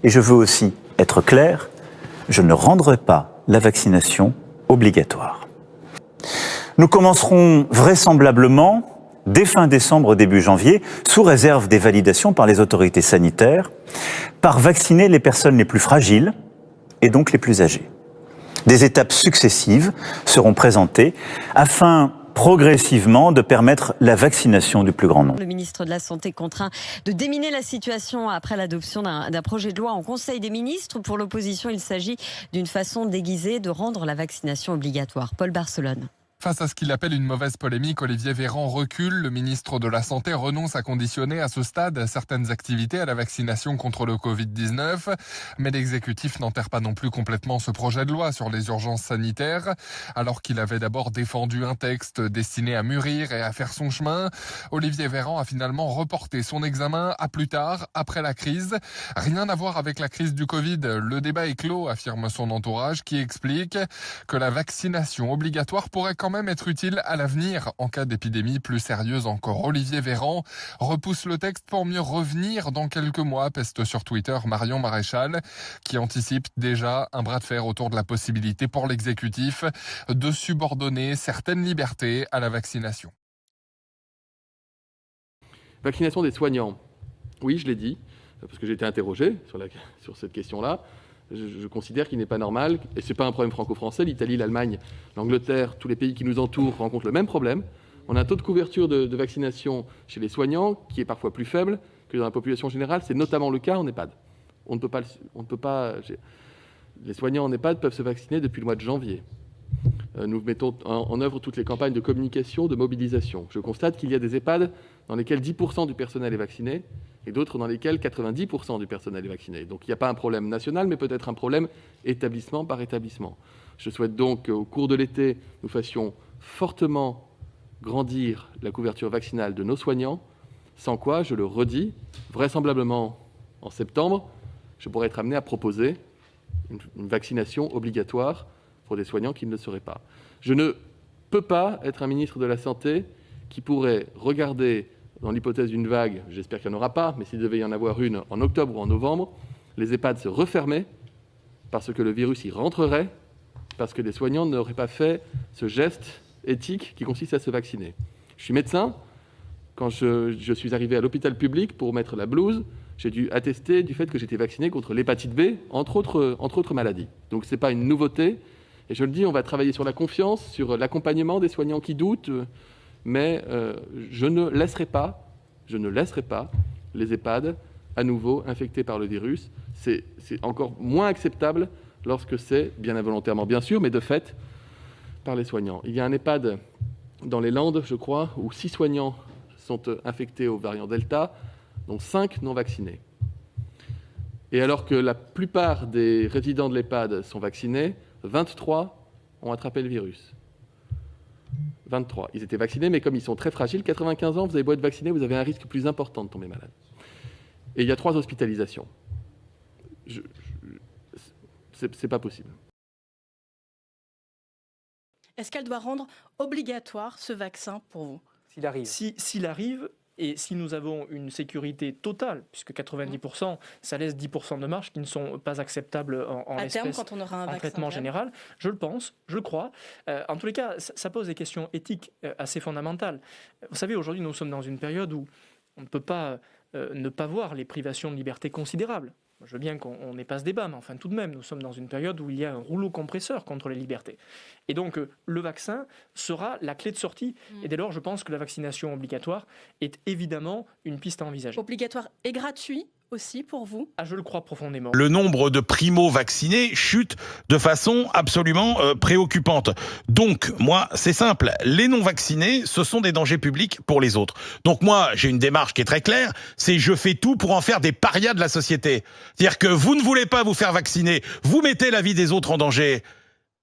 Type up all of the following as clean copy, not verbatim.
Et je veux aussi être clair, je ne rendrai pas la vaccination obligatoire. Nous commencerons vraisemblablement dès fin décembre, début janvier, sous réserve des validations par les autorités sanitaires, par vacciner les personnes les plus fragiles et donc les plus âgées. Des étapes successives seront présentées afin progressivement de permettre la vaccination du plus grand nombre. Le ministre de la Santé contraint de déminer la situation après l'adoption d'un projet de loi en Conseil des ministres. Pour l'opposition, il s'agit d'une façon déguisée de rendre la vaccination obligatoire. Paul Barcelone. Face à ce qu'il appelle une mauvaise polémique, Olivier Véran recule. Le ministre de la Santé renonce à conditionner à ce stade certaines activités à la vaccination contre le Covid-19. Mais l'exécutif n'enterre pas non plus complètement ce projet de loi sur les urgences sanitaires. Alors qu'il avait d'abord défendu un texte destiné à mûrir et à faire son chemin, Olivier Véran a finalement reporté son examen à plus tard, après la crise. Rien à voir avec la crise du Covid. Le débat est clos, affirme son entourage, qui explique que la vaccination obligatoire pourrait quand même être utile à l'avenir en cas d'épidémie plus sérieuse encore. Olivier Véran repousse le texte pour mieux revenir dans quelques mois, peste sur Twitter Marion Maréchal, qui anticipe déjà un bras de fer autour de la possibilité pour l'exécutif de subordonner certaines libertés à la vaccination. Vaccination des soignants. Oui, je l'ai dit, parce que j'ai été interrogé sur cette question-là. Je considère qu'il n'est pas normal, et ce n'est pas un problème franco-français, l'Italie, l'Allemagne, l'Angleterre, tous les pays qui nous entourent rencontrent le même problème. On a un taux de couverture de vaccination chez les soignants qui est parfois plus faible que dans la population générale. C'est notamment le cas en EHPAD. Les soignants en EHPAD peuvent se vacciner depuis le mois de janvier. Nous mettons en œuvre toutes les campagnes de communication, de mobilisation. Je constate qu'il y a des EHPAD dans lesquels 10% du personnel est vacciné et d'autres dans lesquels 90% du personnel est vacciné. Donc il n'y a pas un problème national, mais peut-être un problème établissement par établissement. Je souhaite donc qu'au cours de l'été, nous fassions fortement grandir la couverture vaccinale de nos soignants, sans quoi, je le redis, vraisemblablement en septembre, je pourrais être amené à proposer une vaccination obligatoire pour des soignants qui ne le seraient pas. Je ne peux pas être un ministre de la Santé qui pourrait regarder, dans l'hypothèse d'une vague, j'espère qu'il n'y en aura pas, mais s'il devait y en avoir une en octobre ou en novembre, les EHPAD se refermer parce que le virus y rentrerait, parce que les soignants n'auraient pas fait ce geste éthique qui consiste à se vacciner. Je suis médecin. Quand je suis arrivé à l'hôpital public pour mettre la blouse, j'ai dû attester du fait que j'étais vacciné contre l'hépatite B, entre autres maladies. Donc ce n'est pas une nouveauté. Et je le dis, on va travailler sur la confiance, sur l'accompagnement des soignants qui doutent, mais je ne laisserai pas les EHPAD à nouveau infectés par le virus. C'est encore moins acceptable lorsque c'est, bien involontairement bien sûr, mais de fait, par les soignants. Il y a un EHPAD dans les Landes, je crois, où 6 soignants sont infectés au variant Delta, dont 5 non vaccinés. Et alors que la plupart des résidents de l'EHPAD sont vaccinés, 23 ont attrapé le virus. 23. Ils étaient vaccinés, mais comme ils sont très fragiles, 95 ans, vous avez beau être vacciné, vous avez un risque plus important de tomber malade. Et il y a 3 hospitalisations. C'est pas possible. Est-ce qu'elle doit rendre obligatoire ce vaccin pour vous ? S'il arrive. S'il arrive, et si nous avons une sécurité totale, puisque 90%, ça laisse 10% de marge qui ne sont pas acceptables en l'espèce, quand on aura un traitement général, je le pense, je le crois. En tous les cas, ça pose des questions éthiques assez fondamentales. Vous savez, aujourd'hui, nous sommes dans une période où on ne peut pas ne pas voir les privations de liberté considérables. Je veux bien qu'on n'ait pas ce débat, mais enfin tout de même, nous sommes dans une période où il y a un rouleau compresseur contre les libertés. Et donc, le vaccin sera la clé de sortie. Et dès lors, je pense que la vaccination obligatoire est évidemment une piste à envisager. Obligatoire et gratuit aussi pour vous ? Je le crois profondément. Le nombre de primo-vaccinés chute de façon absolument préoccupante. Donc, moi, c'est simple. Les non-vaccinés, ce sont des dangers publics pour les autres. Donc moi, j'ai une démarche qui est très claire, c'est je fais tout pour en faire des parias de la société. C'est-à-dire que vous ne voulez pas vous faire vacciner, vous mettez la vie des autres en danger.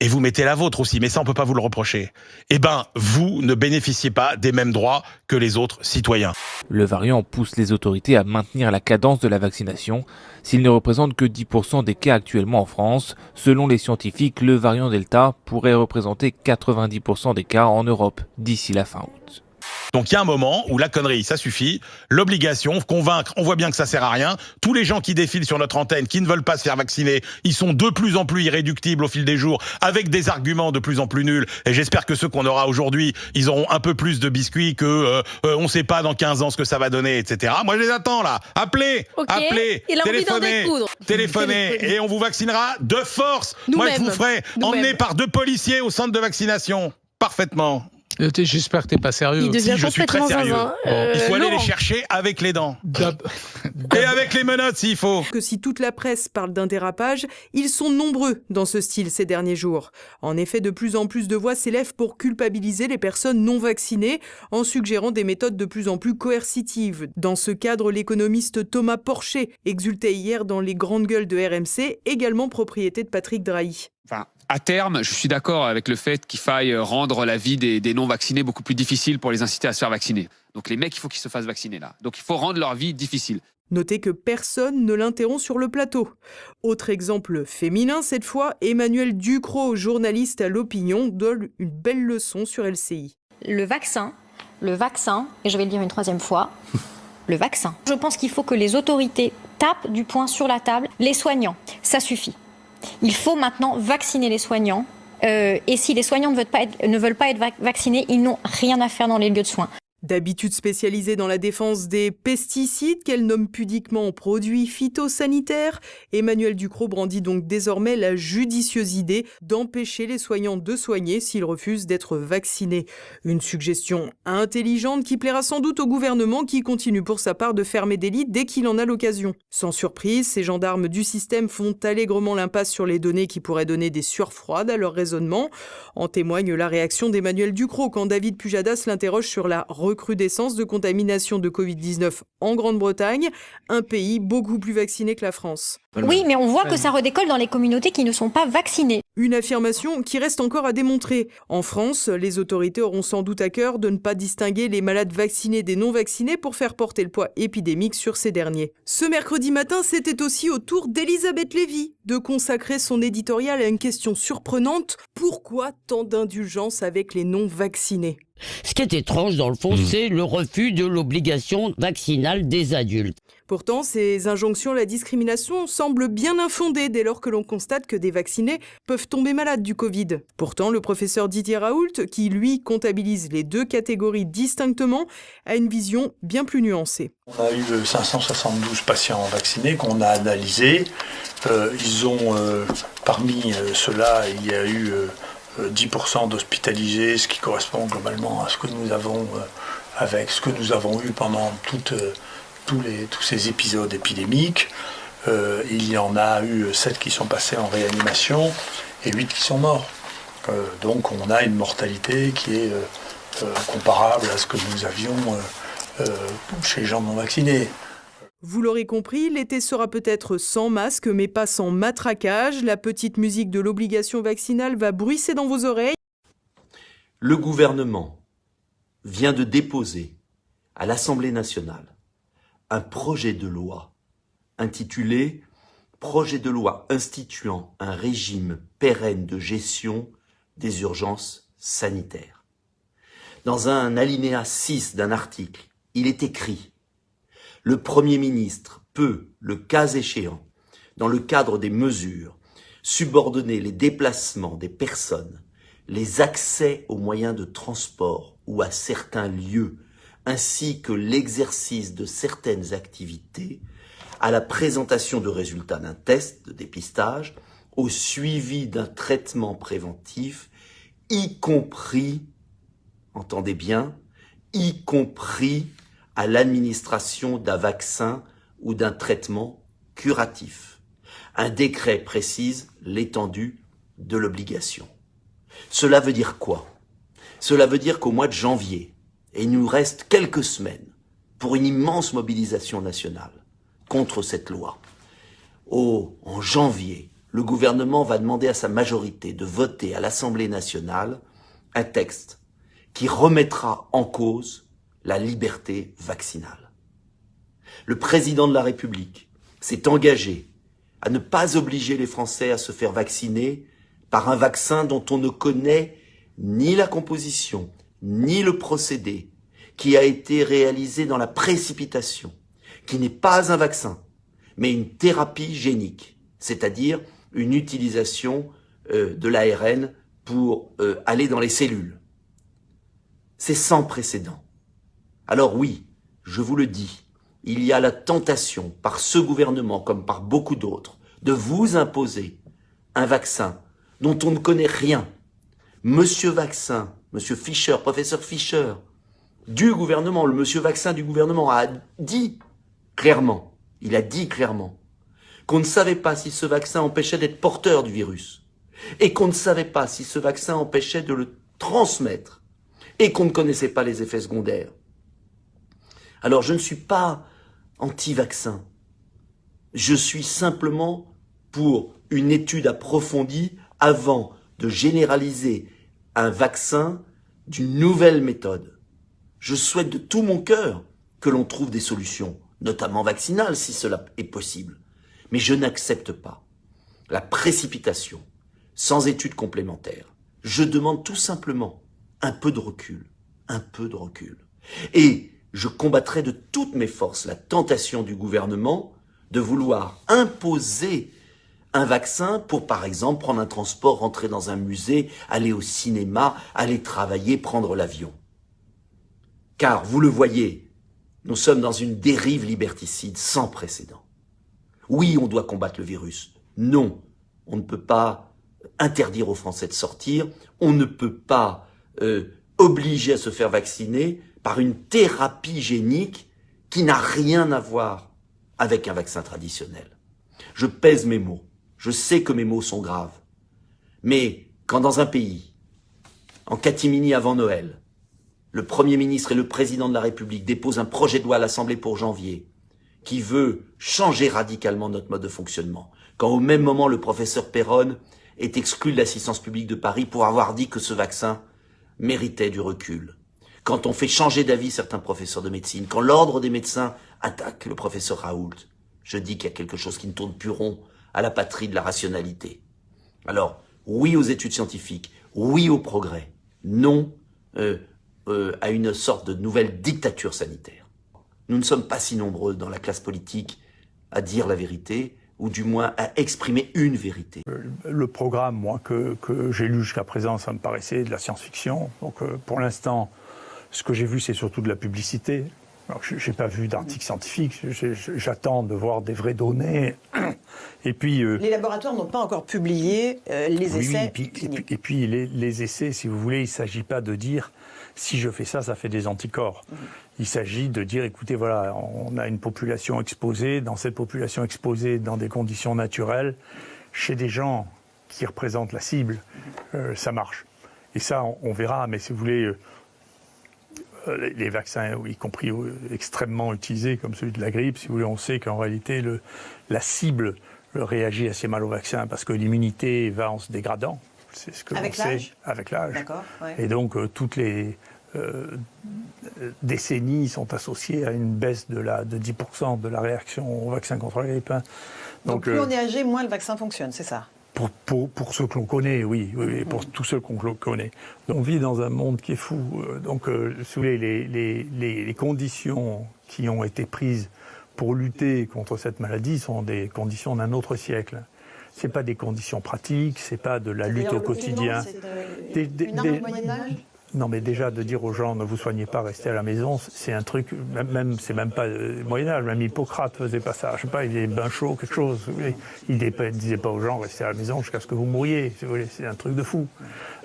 Et vous mettez la vôtre aussi, mais ça on peut pas vous le reprocher. Eh ben, vous ne bénéficiez pas des mêmes droits que les autres citoyens. Le variant pousse les autorités à maintenir la cadence de la vaccination. S'il ne représente que 10% des cas actuellement en France, selon les scientifiques, le variant Delta pourrait représenter 90% des cas en Europe d'ici la fin août. Donc il y a un moment où la connerie, ça suffit. L'obligation, convaincre, on voit bien que ça sert à rien. Tous les gens qui défilent sur notre antenne, qui ne veulent pas se faire vacciner, ils sont de plus en plus irréductibles au fil des jours, avec des arguments de plus en plus nuls. Et j'espère que ceux qu'on aura aujourd'hui, ils auront un peu plus de biscuits que on sait pas dans 15 ans ce que ça va donner, etc. Moi je les attends là. Appelez, téléphonez, et on vous vaccinera de force. Moi je vous ferai emmener par 2 policiers au centre de vaccination. Parfaitement. J'espère que t'es pas sérieux. Si, je suis très sérieux. Il faut aller les chercher avec les dents. Et avec les menottes s'il faut. Que si toute la presse parle d'un dérapage, ils sont nombreux dans ce style ces derniers jours. En effet, de plus en plus de voix s'élèvent pour culpabiliser les personnes non vaccinées en suggérant des méthodes de plus en plus coercitives. Dans ce cadre, l'économiste Thomas Porcher exultait hier dans les grandes gueules de RMC, également propriété de Patrick Drahi. Enfin, à terme, je suis d'accord avec le fait qu'il faille rendre la vie des non-vaccinés beaucoup plus difficile pour les inciter à se faire vacciner. Donc les mecs, il faut qu'ils se fassent vacciner là. Donc il faut rendre leur vie difficile. Notez que personne ne l'interrompt sur le plateau. Autre exemple féminin cette fois, Emmanuel Ducrot, journaliste à l'Opinion, donne une belle leçon sur LCI. Le vaccin, et je vais le dire une 3e fois, le vaccin. Je pense qu'il faut que les autorités tapent du poing sur la table. Les soignants, ça suffit. Il faut maintenant vacciner les soignants. Et si les soignants ne veulent pas être vaccinés, ils n'ont rien à faire dans les lieux de soins. D'habitude spécialisée dans la défense des pesticides, qu'elle nomme pudiquement produits phytosanitaires, Emmanuel Ducrot brandit donc désormais la judicieuse idée d'empêcher les soignants de soigner s'ils refusent d'être vaccinés. Une suggestion intelligente qui plaira sans doute au gouvernement qui continue pour sa part de fermer des lits dès qu'il en a l'occasion. Sans surprise, ces gendarmes du système font allègrement l'impasse sur les données qui pourraient donner des sueurs froides à leur raisonnement. En témoigne la réaction d'Emmanuel Ducrot quand David Pujadas l'interroge sur la recrudescence de contamination de Covid-19 en Grande-Bretagne, un pays beaucoup plus vacciné que la France. Oui, mais on voit que ça redécolle dans les communautés qui ne sont pas vaccinées. Une affirmation qui reste encore à démontrer. En France, les autorités auront sans doute à cœur de ne pas distinguer les malades vaccinés des non-vaccinés pour faire porter le poids épidémique sur ces derniers. Ce mercredi matin, c'était aussi au tour d'Elisabeth Lévy de consacrer son éditorial à une question surprenante. Pourquoi tant d'indulgence avec les non-vaccinés ? Ce qui est étrange, dans le fond, c'est le refus de l'obligation vaccinale des adultes. Pourtant, ces injonctions à la discrimination semblent bien infondées dès lors que l'on constate que des vaccinés peuvent tomber malades du Covid. Pourtant, le professeur Didier Raoult, qui lui comptabilise les 2 catégories distinctement, a une vision bien plus nuancée. On a eu 572 patients vaccinés qu'on a analysés. Parmi ceux-là, il y a eu 10% d'hospitalisés, ce qui correspond globalement à ce que nous avons eu pendant tous ces épisodes épidémiques. Il y en a eu 7 qui sont passés en réanimation et 8 qui sont morts. Donc on a une mortalité qui est comparable à ce que nous avions chez les gens non vaccinés. Vous l'aurez compris, l'été sera peut-être sans masque, mais pas sans matraquage. La petite musique de l'obligation vaccinale va bruisser dans vos oreilles. Le gouvernement vient de déposer à l'Assemblée nationale un projet de loi intitulé « Projet de loi instituant un régime pérenne de gestion des urgences sanitaires ». Dans un alinéa 6 d'un article, il est écrit: le Premier ministre peut, le cas échéant, dans le cadre des mesures, subordonner les déplacements des personnes, les accès aux moyens de transport ou à certains lieux, ainsi que l'exercice de certaines activités, à la présentation de résultats d'un test de dépistage, au suivi d'un traitement préventif, y compris, entendez bien, y compris à l'administration d'un vaccin ou d'un traitement curatif. Un décret précise l'étendue de l'obligation. Cela veut dire quoi? Cela veut dire qu'au mois de janvier, et il nous reste quelques semaines pour une immense mobilisation nationale contre cette loi, en janvier, le gouvernement va demander à sa majorité de voter à l'Assemblée nationale un texte qui remettra en cause la liberté vaccinale. Le président de la République s'est engagé à ne pas obliger les Français à se faire vacciner par un vaccin dont on ne connaît ni la composition, ni le procédé, qui a été réalisé dans la précipitation, qui n'est pas un vaccin, mais une thérapie génique, c'est-à-dire une utilisation de l'ARN pour aller dans les cellules. C'est sans précédent. Alors oui, je vous le dis, il y a la tentation, par ce gouvernement comme par beaucoup d'autres, de vous imposer un vaccin dont on ne connaît rien. Monsieur Vaccin, monsieur Fischer, professeur Fischer, du gouvernement, le monsieur Vaccin du gouvernement a dit clairement, qu'on ne savait pas si ce vaccin empêchait d'être porteur du virus, et qu'on ne savait pas si ce vaccin empêchait de le transmettre, et qu'on ne connaissait pas les effets secondaires. Alors je ne suis pas anti-vaccin, je suis simplement pour une étude approfondie avant de généraliser un vaccin d'une nouvelle méthode. Je souhaite de tout mon cœur que l'on trouve des solutions, notamment vaccinales si cela est possible. Mais je n'accepte pas la précipitation, sans études complémentaires. Je demande tout simplement un peu de recul. Et je combattrai de toutes mes forces la tentation du gouvernement de vouloir imposer un vaccin pour, par exemple, prendre un transport, rentrer dans un musée, aller au cinéma, aller travailler, prendre l'avion. Car, vous le voyez, nous sommes dans une dérive liberticide sans précédent. Oui, on doit combattre le virus. Non, on ne peut pas interdire aux Français de sortir, on ne peut pas obliger à se faire vacciner par une thérapie génique qui n'a rien à voir avec un vaccin traditionnel. Je pèse mes mots. Je sais que mes mots sont graves. Mais quand dans un pays, en catimini avant Noël, le Premier ministre et le Président de la République déposent un projet de loi à l'Assemblée pour janvier qui veut changer radicalement notre mode de fonctionnement, quand au même moment le professeur Perron est exclu de l'assistance publique de Paris pour avoir dit que ce vaccin méritait du recul, quand on fait changer d'avis certains professeurs de médecine, quand l'ordre des médecins attaque le professeur Raoult, je dis qu'il y a quelque chose qui ne tourne plus rond à la patrie de la rationalité. Alors, oui aux études scientifiques, oui au progrès, non à une sorte de nouvelle dictature sanitaire. Nous ne sommes pas si nombreux dans la classe politique à dire la vérité, ou du moins à exprimer une vérité. Le programme, moi, que j'ai lu jusqu'à présent, ça me paraissait de la science-fiction. Donc, pour l'instant, ce que j'ai vu, c'est surtout de la publicité. Alors, je n'ai pas vu d'article scientifique, j'attends de voir des vraies données. Et puis, les laboratoires n'ont pas encore publié les essais cliniques. Et puis les essais, si vous voulez, il ne s'agit pas de dire si je fais ça, ça fait des anticorps. Il s'agit de dire, écoutez, voilà, on a une population exposée, dans cette population exposée, dans des conditions naturelles, chez des gens qui représentent la cible, ça marche. Et ça, on verra, mais si vous voulez... les vaccins, y compris extrêmement utilisés, comme celui de la grippe, si vous voulez, on sait qu'en réalité, la cible réagit assez mal au vaccin parce que l'immunité va en se dégradant. C'est ce que avec l'âge. Avec l'âge. D'accord. Ouais. Et donc, toutes les décennies sont associées à une baisse de 10% de la réaction au vaccin contre la grippe. Hein. Donc plus on est âgé, moins le vaccin fonctionne, c'est ça? Pour ceux que l'on connaît, oui, pour tous ceux qu'on connaît. On vit dans un monde qui est fou. Donc, si vous voulez, les conditions qui ont été prises pour lutter contre cette maladie sont des conditions d'un autre siècle. C'est pas des conditions pratiques, c'est pas de la lutte au quotidien. Une arme au Moyen-Âge ? Non, mais déjà, de dire aux gens, ne vous soignez pas, restez à la maison, c'est un truc, c'est même pas Moyen-Âge, même Hippocrate faisait pas ça. Je sais pas, il y avait bain chaud, quelque chose. Il disait pas aux gens, restez à la maison jusqu'à ce que vous mouriez. C'est un truc de fou.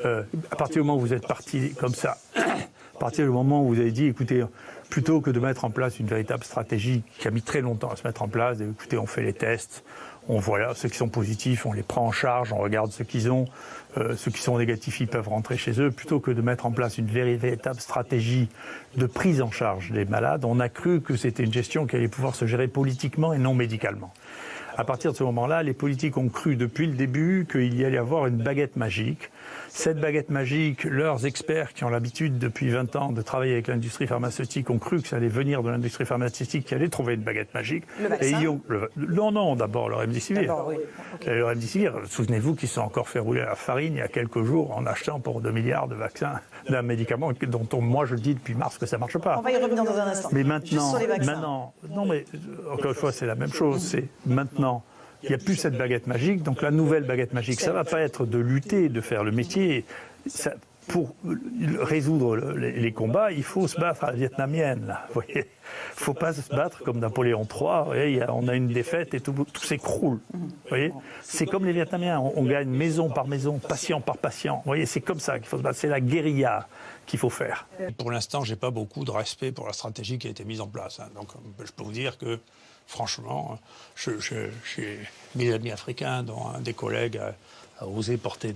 À partir du moment où vous êtes parti comme ça, à partir du moment où vous avez dit, écoutez, plutôt que de mettre en place une véritable stratégie qui a mis très longtemps à se mettre en place, écoutez, on fait les tests, on voit là, ceux qui sont positifs, on les prend en charge, on regarde ceux qu'ils ont, ceux qui sont négatifs, ils peuvent rentrer chez eux. Plutôt que de mettre en place une véritable stratégie de prise en charge des malades, on a cru que c'était une gestion qui allait pouvoir se gérer politiquement et non médicalement. À partir de ce moment-là, les politiques ont cru depuis le début qu'il y allait avoir une baguette magique. Cette baguette magique, leurs experts qui ont l'habitude depuis 20 ans de travailler avec l'industrie pharmaceutique ont cru que ça allait venir de l'industrie pharmaceutique qui allait trouver une baguette magique. Le vaccin ? Non, d'abord le remdesivir. Oui. Okay. Le remdesivir, souvenez-vous qu'ils se sont encore fait rouler la farine il y a quelques jours en achetant pour 2 milliards de vaccins d'un médicament dont moi je dis depuis mars que ça ne marche pas. On va y revenir dans un instant. Mais maintenant, juste sur les vaccins. non mais encore une fois c'est la même chose, c'est maintenant. Il n'y a plus cette baguette magique, donc la nouvelle baguette magique, ça ne va pas être de lutter, de faire le métier. Pour résoudre les combats, il faut se battre à la vietnamienne. Là, vous voyez, il ne faut pas se battre comme Napoléon III. Voyez, on a une défaite et tout s'écroule. Voyez, c'est comme les Vietnamiens. On gagne maison par maison, patient par patient. Vous voyez, c'est comme ça qu'il faut se battre. C'est la guérilla qu'il faut faire. Pour l'instant, je n'ai pas beaucoup de respect pour la stratégie qui a été mise en place. Donc, je peux vous dire que, franchement, j'ai mes amis africains, dont un des collègues a osé porter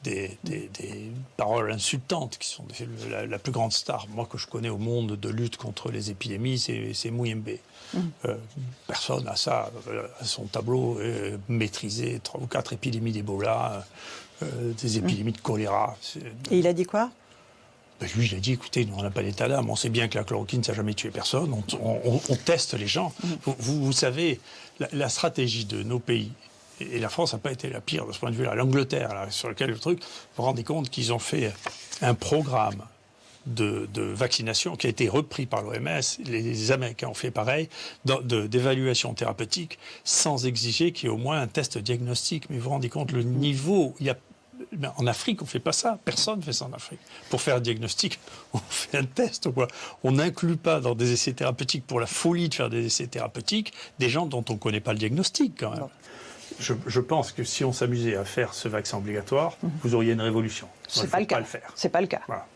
des paroles insultantes qui sont la plus grande star, moi, que je connais au monde de lutte contre les épidémies, c'est Muyembe. Personne n'a ça à son tableau, maîtriser 3 ou 4 épidémies d'Ebola, des épidémies de choléra. Et il a dit quoi ? Lui, il a dit, écoutez, nous, on n'a pas d'état d'âme, on sait bien que la chloroquine, ça n'a jamais tué personne, on teste les gens. Vous savez, la stratégie de nos pays, et la France n'a pas été la pire de ce point de vue-là, l'Angleterre, là, sur lequel le truc, vous vous rendez compte qu'ils ont fait un programme de vaccination qui a été repris par l'OMS, les Américains ont fait pareil, d'évaluation thérapeutique, sans exiger qu'il y ait au moins un test diagnostique. Mais vous vous rendez compte, le niveau, en Afrique, on ne fait pas ça. Personne ne fait ça en Afrique. Pour faire un diagnostic, on fait un test. On n'inclut pas dans des essais thérapeutiques, pour la folie de faire des essais thérapeutiques, des gens dont on ne connaît pas le diagnostic, quand même. Je pense que si on s'amusait à faire ce vaccin obligatoire, vous auriez une révolution. C'est pas le cas. Pas le faire. C'est pas le cas. Voilà.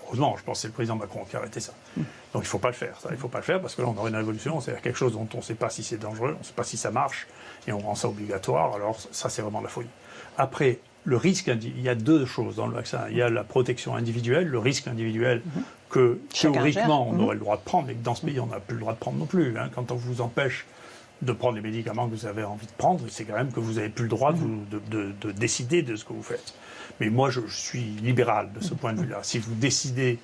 Heureusement, je pense que c'est le président Macron qui a arrêté ça. Donc il ne faut pas le faire. Il ne faut pas le faire parce que là, on aurait une révolution. C'est quelque chose dont on ne sait pas si c'est dangereux, on ne sait pas si ça marche, et on rend ça obligatoire. Alors ça, c'est vraiment de la folie. Après, le risque, il y a 2 choses dans le vaccin. Il y a la protection individuelle, le risque individuel que théoriquement on aurait le droit de prendre, mais que dans ce pays, on n'a plus le droit de prendre non plus. Quand on vous empêche de prendre les médicaments que vous avez envie de prendre, c'est quand même que vous n'avez plus le droit de décider de ce que vous faites. Mais moi, je suis libéral de ce point de vue-là. Si vous décidez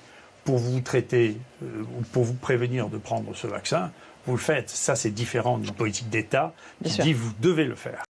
pour vous traiter ou pour vous prévenir de prendre ce vaccin, vous le faites. Ça, c'est différent d'une politique d'État qui dit vous devez le faire.